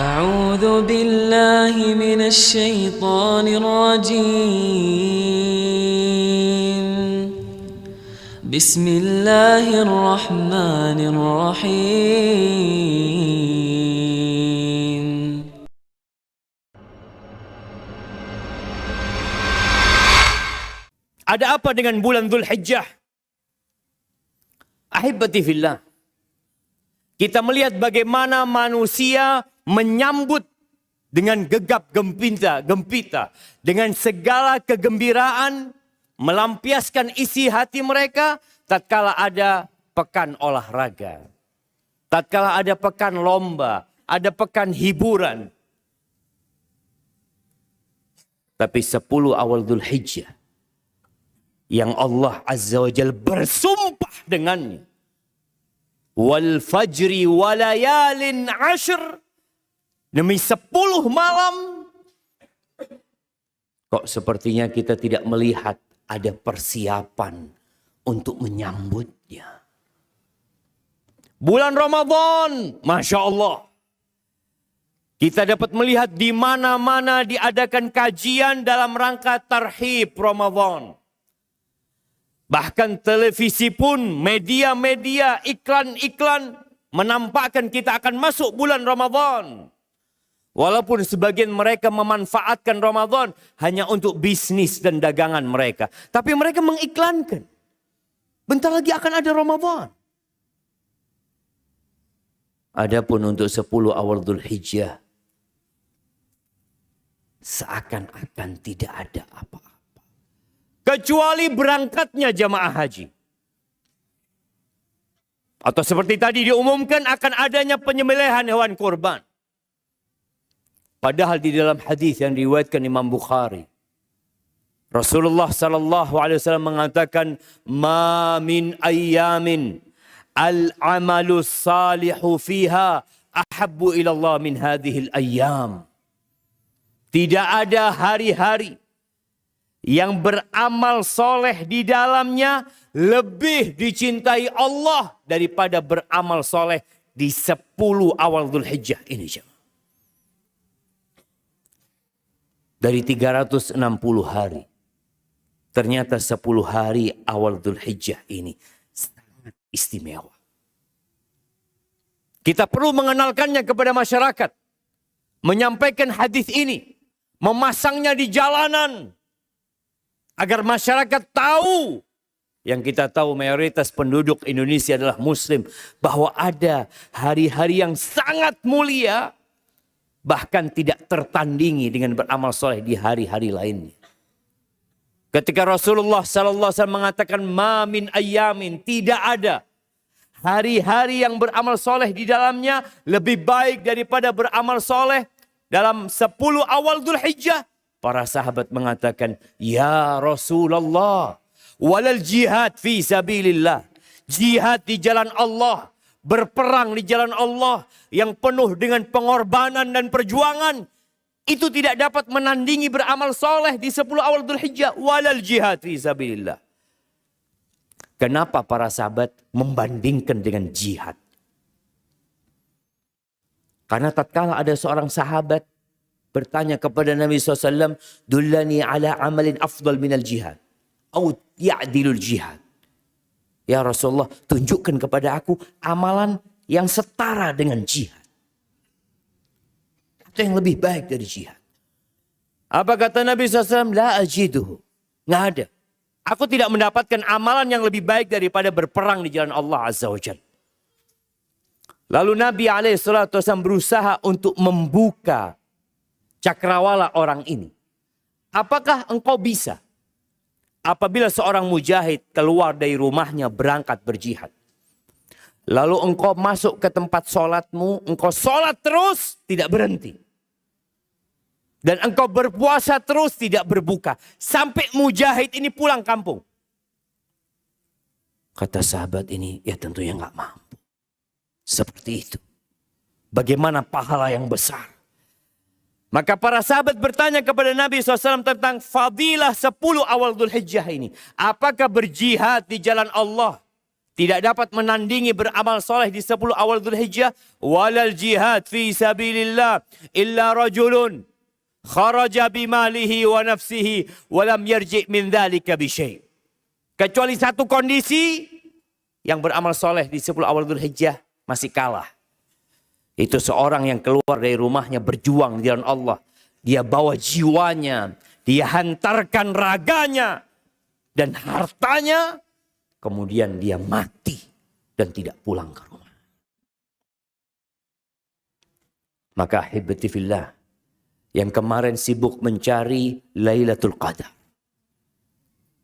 أعوذ بالله من الشيطان الرجيم بسم الله الرحمن الرحيم Ada apa dengan bulan Dzulhijjah? Ahibati fillah. Kita melihat bagaimana manusia menyambut dengan gegap gempita, dengan segala kegembiraan, melampiaskan isi hati mereka tatkala ada pekan olahraga, tatkala ada pekan lomba, ada pekan hiburan. Tapi 10 awal Dzulhijjah yang Allah Azza wa Jalla bersumpah dengannya, wal fajri walayalin ashr, demi 10 malam, kok sepertinya kita tidak melihat ada persiapan untuk menyambutnya. Bulan Ramadan, Masya Allah, kita dapat melihat di mana-mana diadakan kajian dalam rangka tarhib Ramadan. Bahkan televisi pun, media-media, iklan-iklan menampakkan kita akan masuk bulan Ramadan. Walaupun sebagian mereka memanfaatkan Ramadan hanya untuk bisnis dan dagangan mereka. Tapi mereka mengiklankan, bentar lagi akan ada Ramadan. Adapun untuk 10 awal Dzulhijjah, seakan-akan tidak ada apa-apa. Kecuali berangkatnya jamaah haji. Atau seperti tadi diumumkan akan adanya penyembelihan hewan kurban. Padahal di dalam hadis yang diriwayatkan Imam Bukhari, Rasulullah sallallahu alaihi wasallam mengatakan, "Ma min ayyamin al-amalu salihu fiha ahabbu ila Allah min hadhil ayyam." Tidak ada hari-hari yang beramal soleh di dalamnya lebih dicintai Allah daripada beramal soleh di 10 awal Dzulhijjah ini. Dari 360 hari, ternyata 10 hari awal Dzulhijjah ini sangat istimewa. Kita perlu mengenalkannya kepada masyarakat, menyampaikan hadis ini, memasangnya di jalanan, agar masyarakat tahu, yang kita tahu mayoritas penduduk Indonesia adalah Muslim, bahwa ada hari-hari yang sangat mulia, bahkan tidak tertandingi dengan beramal soleh di hari-hari lainnya. Ketika Rasulullah SAW mengatakan, "Ma min ayyamin", tidak ada hari-hari yang beramal soleh di dalamnya lebih baik daripada beramal soleh dalam 10 awal Dzulhijjah. Para sahabat mengatakan, "Ya Rasulullah, walal jihad fi sabilillah." Jihad di jalan Allah, berperang di jalan Allah yang penuh dengan pengorbanan dan perjuangan, itu tidak dapat menandingi beramal soleh di 10 awal Dzulhijjah. Walal jihad fi sabilillah. Kenapa para sahabat membandingkan dengan jihad? Karena tatkala ada seorang sahabat bertanya kepada Nabi SAW, "Dullani ala amalin afdal minal jihad, au ya'dilul jihad." Ya Rasulullah, tunjukkan kepada aku amalan yang setara dengan jihad, atau yang lebih baik dari jihad. Apa kata Nabi SAW? La ajiduhu. Nggak ada. Aku tidak mendapatkan amalan yang lebih baik daripada berperang di jalan Allah Azza wa Jalla. Lalu Nabi SAW berusaha untuk membuka cakrawala orang ini. Apakah engkau bisa apabila seorang mujahid keluar dari rumahnya berangkat berjihad, lalu engkau masuk ke tempat sholatmu, engkau sholat terus tidak berhenti, dan engkau berpuasa terus tidak berbuka sampai mujahid ini pulang kampung? Kata sahabat ini, ya tentunya nggak mampu. Seperti itu. Bagaimana pahala yang besar? Maka para sahabat bertanya kepada Nabi SAW tentang fadilah 10 awal Dzulhijjah ini. Apakah berjihad di jalan Allah tidak dapat menandingi beramal soleh di 10 awal Dzulhijjah. Walal jihad fi sabilillah illa rajulun kharaja bimalihi wa nafsihi wa lam yarji' min dzalika bi syai'. Kecuali satu kondisi, yang beramal soleh di 10 awal Dzulhijjah masih kalah. Itu seorang yang keluar dari rumahnya berjuang di jalan Allah. Dia bawa jiwanya, dia hantarkan raganya dan hartanya, kemudian dia mati dan tidak pulang ke rumah. Maka ahibati fillah, yang kemarin sibuk mencari Lailatul Qadar,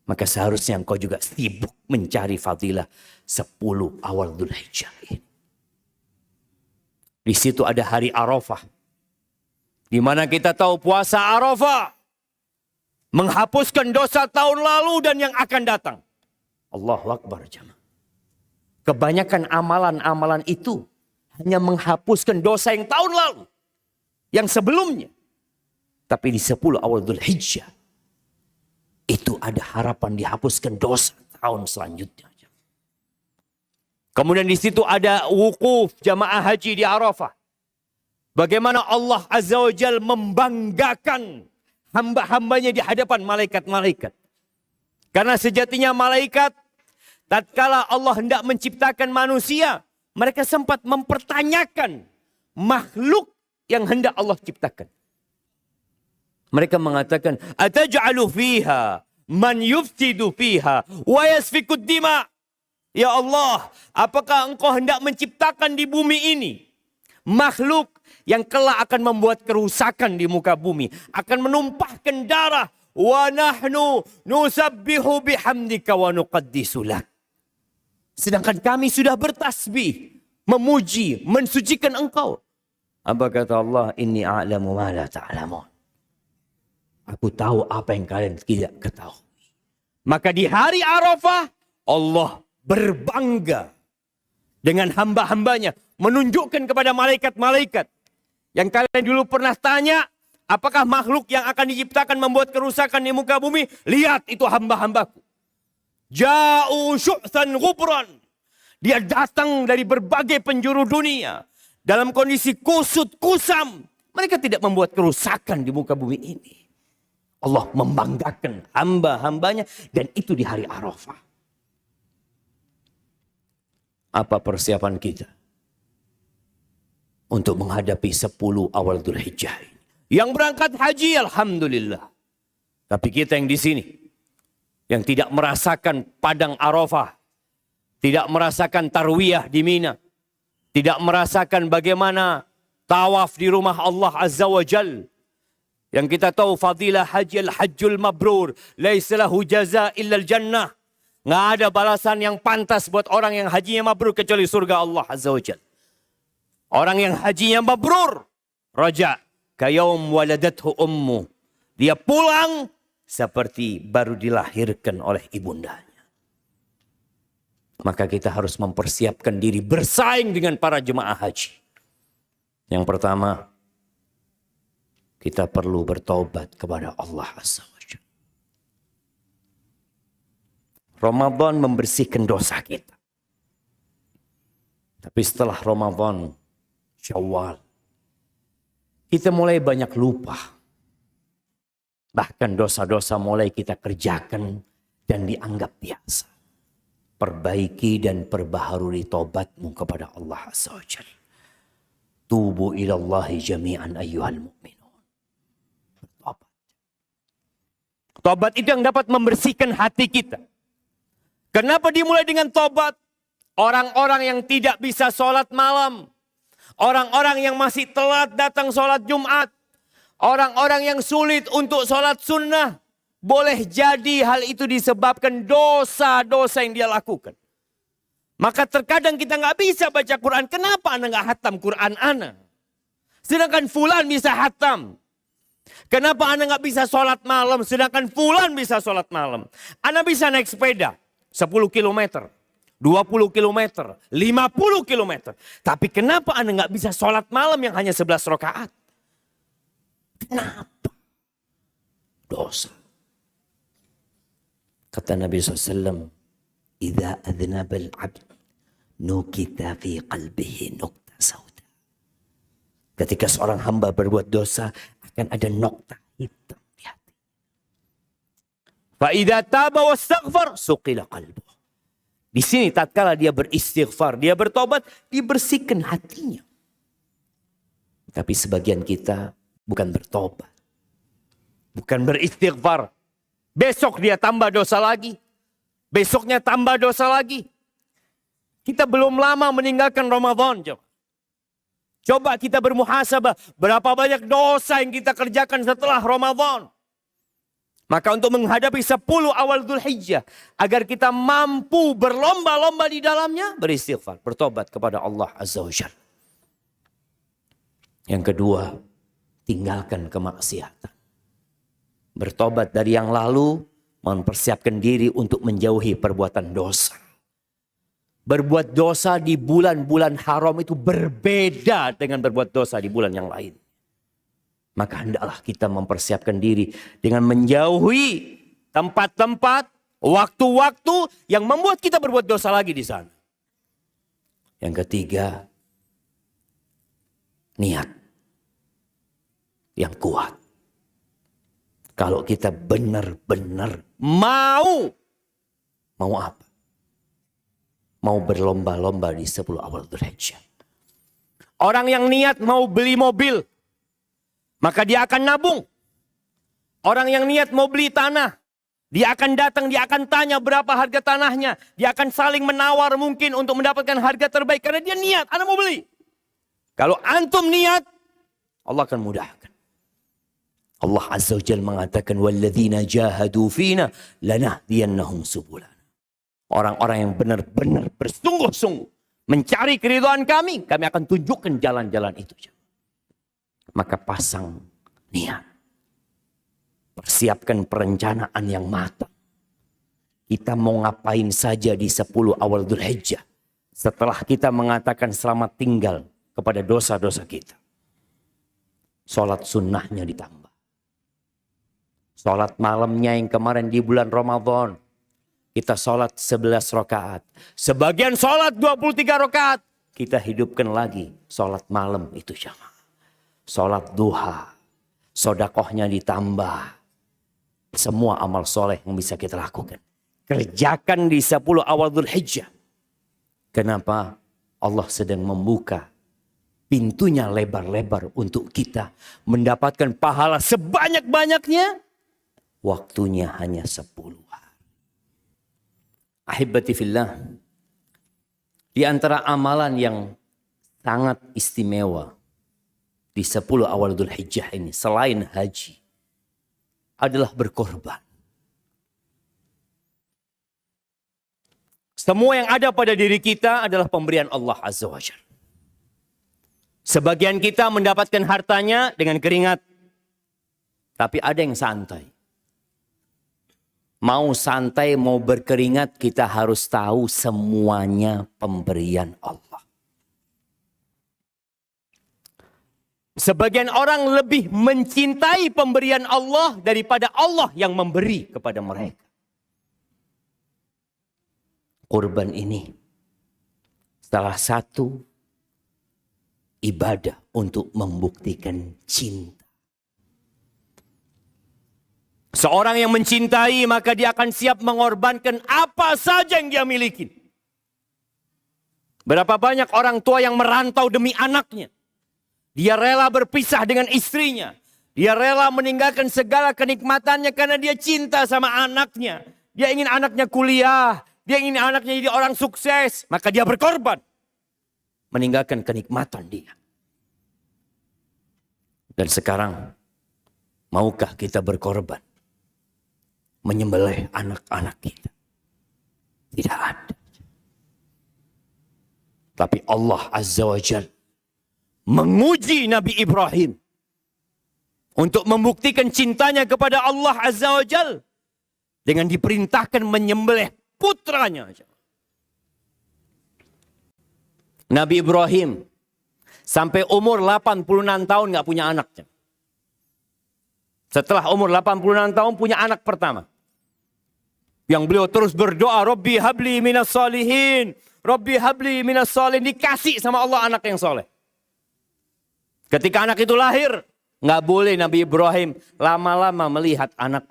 maka seharusnya engkau juga sibuk mencari fadilah 10 awal Dzulhijjah ini. Di situ ada hari Arafah, di mana kita tahu puasa Arafah menghapuskan dosa tahun lalu dan yang akan datang. Allahu Akbar jemaah. Kebanyakan amalan-amalan itu hanya menghapuskan dosa yang tahun lalu, yang sebelumnya. Tapi di 10 awal Dzulhijjah itu ada harapan dihapuskan dosa tahun selanjutnya. Kemudian di situ ada wukuf jamaah haji di Arafah. Bagaimana Allah Azza wa Jalla membanggakan hamba-hambanya di hadapan malaikat-malaikat. Karena sejatinya malaikat, tatkala Allah hendak menciptakan manusia, mereka sempat mempertanyakan makhluk yang hendak Allah ciptakan. Mereka mengatakan, ataj'alu fiha man yufsidu fiha wa yasfikud dima. Ya Allah, apakah engkau hendak menciptakan di bumi ini makhluk yang kelak akan membuat kerusakan di muka bumi, akan menumpahkan darah, wa nahnu nusabbihu bihamdika wa nuqaddisu lak. Sedangkan kami sudah bertasbih, memuji, mensucikan engkau. Apa kata Allah? Inni a'lamu ma la ta'lamun. Aku tahu apa yang kalian tidak ketahui. Maka di hari Arafah, Allah berbangga dengan hamba-hambanya. Menunjukkan kepada malaikat-malaikat. Yang kalian dulu pernah tanya, apakah makhluk yang akan diciptakan membuat kerusakan di muka bumi? Lihat itu hamba-hambaku. Ja'u syu'than ghubran. Dia datang dari berbagai penjuru dunia. Dalam kondisi kusut, kusam. Mereka tidak membuat kerusakan di muka bumi ini. Allah membanggakan hamba-hambanya. Dan itu di hari Arafah. Apa persiapan kita untuk menghadapi 10 awal Dzulhijjah ini? Yang berangkat haji, alhamdulillah. Tapi kita yang di sini, yang tidak merasakan padang Arafah, tidak merasakan tarwiyah di Mina, tidak merasakan bagaimana tawaf di rumah Allah Azza wa Jal. Yang kita tahu fadilah haji al-hajjul mabrur, laisa lahu jaza illa al-jannah. Nggak ada balasan yang pantas buat orang yang hajinya mabrur kecuali surga Allah Azza wa Jal. Orang yang hajinya mabrur, raja kayaum waladathu ummu. Dia pulang seperti baru dilahirkan oleh ibundanya. Maka kita harus mempersiapkan diri bersaing dengan para jemaah haji. Yang pertama, kita perlu bertaubat kepada Allah Azza wa Jalla. Ramadan membersihkan dosa kita. Tapi setelah Ramadan, Syawal, kita mulai banyak lupa. Bahkan dosa-dosa mulai kita kerjakan dan dianggap biasa. Perbaiki dan perbaharui tobatmu kepada Allah Azza wa Jalla. Tubu ilallahi jami'an ayyuhal mu'minun. Bertobat. Tobat itu yang dapat membersihkan hati kita. Kenapa dimulai dengan tobat? Orang-orang yang tidak bisa sholat malam. Orang-orang yang masih telat datang sholat Jumat. Orang-orang yang sulit untuk sholat sunnah. Boleh jadi hal itu disebabkan dosa-dosa yang dia lakukan. Maka terkadang kita nggak bisa baca Quran. Kenapa Anda nggak hatam Quran Anda? Sedangkan fulan bisa hatam. Kenapa Anda nggak bisa sholat malam? Sedangkan fulan bisa sholat malam. Anda bisa naik sepeda 10 kilometer. 20 kilometer, 50 kilometer. Tapi kenapa Anda nggak bisa sholat malam yang hanya 11 rakaat? Kenapa? Dosa. Kata Nabi SAW, "Idza adnabal 'abd nukita fi qalbihi nukta sauda. Ketika seorang hamba berbuat dosa, akan ada nokta hitam di hati. Fa idza taba wastaghfar suqila qalbuh. Di sini tatkala dia beristighfar, dia bertobat, dibersihkan hatinya. Tapi sebagian kita bukan bertobat, bukan beristighfar. Besok dia tambah dosa lagi. Besoknya tambah dosa lagi. Kita belum lama meninggalkan Ramadan. Coba kita bermuhasabah. Berapa banyak dosa yang kita kerjakan setelah Ramadan. Maka untuk menghadapi 10 awal Dzulhijjah. Agar kita mampu berlomba-lomba di dalamnya. Beristighfar, bertobat kepada Allah Azza wa Jalla. Yang kedua, tinggalkan kemaksiatan. Bertobat dari yang lalu, mempersiapkan diri untuk menjauhi perbuatan dosa. Berbuat dosa di bulan-bulan haram itu berbeda dengan berbuat dosa di bulan yang lain. Maka hendaklah kita mempersiapkan diri dengan menjauhi tempat-tempat, waktu-waktu yang membuat kita berbuat dosa lagi di sana. Yang ketiga, niat yang kuat. Kalau kita benar-benar mau apa? Mau berlomba-lomba di 10 awal Dzulhijjah. Orang yang niat mau beli mobil, maka dia akan nabung. Orang yang niat mau beli tanah, dia akan datang, dia akan tanya berapa harga tanahnya. Dia akan saling menawar mungkin untuk mendapatkan harga terbaik. Karena dia niat, Anda mau beli. Kalau antum niat, Allah akan mudahkan. Allah Azza wa Jalla mengatakan walladzina jahadu fina lanahdiyannahum subulana. Orang-orang yang benar-benar bersungguh-sungguh mencari keridhaan kami akan tunjukkan jalan-jalan itu. Maka pasang niat. Persiapkan perencanaan yang matang. Kita mau ngapain saja di 10 awal Dzulhijjah. Setelah kita mengatakan selamat tinggal kepada dosa-dosa kita. Sholat sunnahnya ditambah. Sholat malamnya yang kemarin di bulan Ramadan. Kita sholat 11 rakaat. Sebagian sholat 23 rakaat. Kita hidupkan lagi sholat malam itu jamaah. Sholat duha. Sodakohnya ditambah. Semua amal soleh yang bisa kita lakukan. Kerjakan di 10 awal Dzulhijjah. Kenapa? Allah sedang membuka pintunya lebar-lebar untuk kita mendapatkan pahala sebanyak-banyaknya. Waktunya hanya 10 hari. Ahibati fillah. Di antara amalan yang sangat istimewa di 10 awal Dzulhijjah ini selain haji adalah berkorban. Semua yang ada pada diri kita adalah pemberian Allah Azza wa Jalla. Sebagian kita mendapatkan hartanya dengan keringat. Tapi ada yang santai. Mau santai, mau berkeringat, kita harus tahu semuanya pemberian Allah. Sebagian orang lebih mencintai pemberian Allah daripada Allah yang memberi kepada mereka. Kurban ini salah satu ibadah untuk membuktikan cinta. Seorang yang mencintai maka dia akan siap mengorbankan apa saja yang dia miliki. Berapa banyak orang tua yang merantau demi anaknya. Dia rela berpisah dengan istrinya. Dia rela meninggalkan segala kenikmatannya karena dia cinta sama anaknya. Dia ingin anaknya kuliah. Dia ingin anaknya jadi orang sukses. Maka dia berkorban. Meninggalkan kenikmatan dia. Dan sekarang, maukah kita berkorban? Menyembelih anak-anak kita. Tidak ada. Tapi Allah Azza wa Jalla menguji Nabi Ibrahim. Untuk membuktikan cintanya kepada Allah Azza wa Jalla. Dengan diperintahkan menyembelih putranya. Nabi Ibrahim sampai umur 86 tahun gak punya anak. Setelah umur 86 tahun punya anak pertama. Yang beliau terus berdoa, Rabbi habli minas salihin. Rabbi habli minas soleh, dikasih sama Allah anak yang soleh. Ketika anak itu lahir, nggak boleh Nabi Ibrahim lama-lama melihat anak.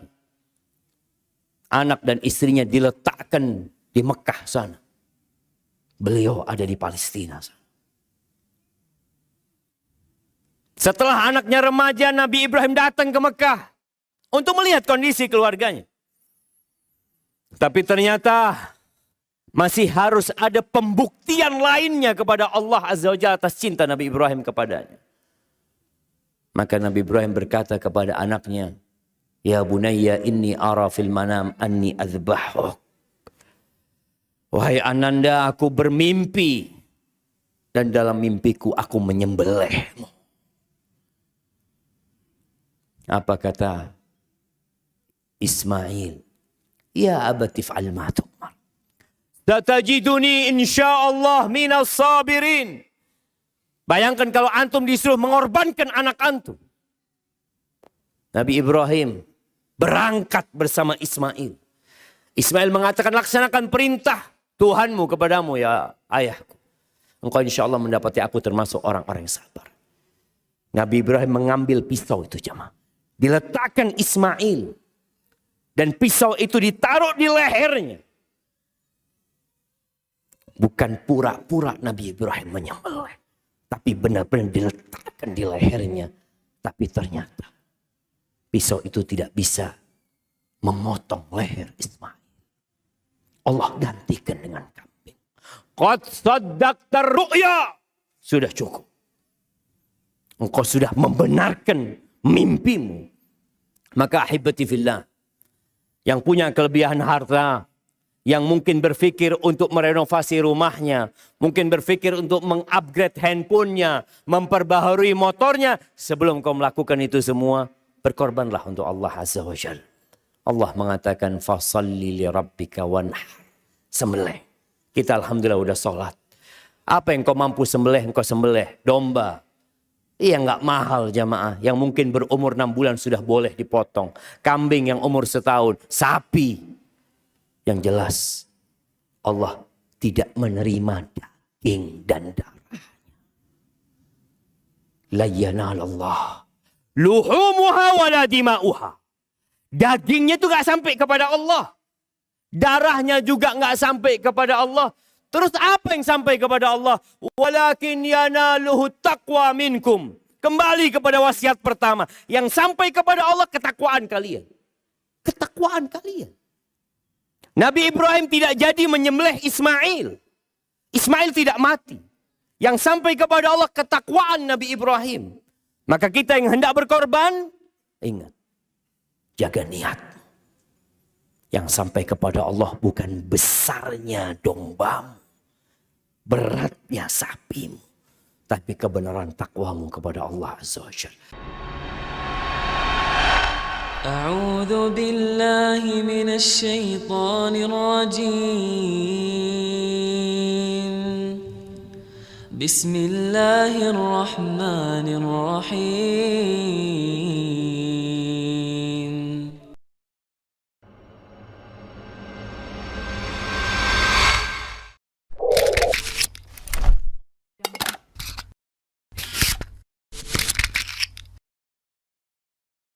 Anak dan istrinya diletakkan di Mekah sana. Beliau ada di Palestina sana. Setelah anaknya remaja, Nabi Ibrahim datang ke Mekah untuk melihat kondisi keluarganya. Tapi ternyata masih harus ada pembuktian lainnya kepada Allah Azza wa Jalla atas cinta Nabi Ibrahim kepadanya. Maka Nabi Ibrahim berkata kepada anaknya, "Ya bunayya inni ara fil manam anni azbahuk." Wahai ananda, aku bermimpi dan dalam mimpiku aku menyembelihmu. Apa kata Ismail? Ya abati fa'al ma tu'mar. Satajiduni insyaallah minas sabirin. Bayangkan kalau antum disuruh mengorbankan anak antum. Nabi Ibrahim berangkat bersama Ismail. Ismail mengatakan, laksanakan perintah Tuhanmu kepadamu ya ayahku. Engkau insya Allah mendapati aku termasuk orang-orang yang sabar. Nabi Ibrahim mengambil pisau itu jemaah. Diletakkan Ismail. Dan pisau itu ditaruh di lehernya. Bukan pura-pura Nabi Ibrahim menyembelih. Tapi benar-benar diletakkan di lehernya. Tapi ternyata pisau itu tidak bisa memotong leher Ismail. Allah gantikan dengan kambing. Qad saddaqta ru'ya. Sudah cukup. Engkau sudah membenarkan mimpimu. Maka ahibati fillah. Yang punya kelebihan harta. Yang mungkin berpikir untuk merenovasi rumahnya. Mungkin berpikir untuk mengupgrade handphonenya. Memperbaharui motornya. Sebelum kau melakukan itu semua. Berkorbanlah untuk Allah Azza wa Jalla. Allah mengatakan. Fasalli li rabbika wanhar. Sembelih. Kita alhamdulillah udah sholat. Apa yang kau mampu sembelih, engkau sembelih. Domba. Iya nggak mahal jamaah. Yang mungkin berumur 6 bulan sudah boleh dipotong. Kambing yang umur setahun. Sapi. Yang jelas Allah tidak menerima daging dan darahnya. La yanalallah luhumuha wala dima'uha. Dagingnya itu gak sampai kepada Allah. Darahnya juga gak sampai kepada Allah. Terus apa yang sampai kepada Allah? Walakin yanaluhu taqwa minkum. Kembali kepada wasiat pertama. Yang sampai kepada Allah ketakwaan kalian. Ketakwaan kalian. Nabi Ibrahim tidak jadi menyembelih Ismail. Ismail tidak mati. Yang sampai kepada Allah ketakwaan Nabi Ibrahim. Maka kita yang hendak berkorban, ingat. Jaga niat. Yang sampai kepada Allah bukan besarnya dombamu. Beratnya sapimu. Tapi kebenaran takwamu kepada Allah Azza wa Jalla. أعوذ بالله من الشيطان الرجيم بسم الله الرحمن الرحيم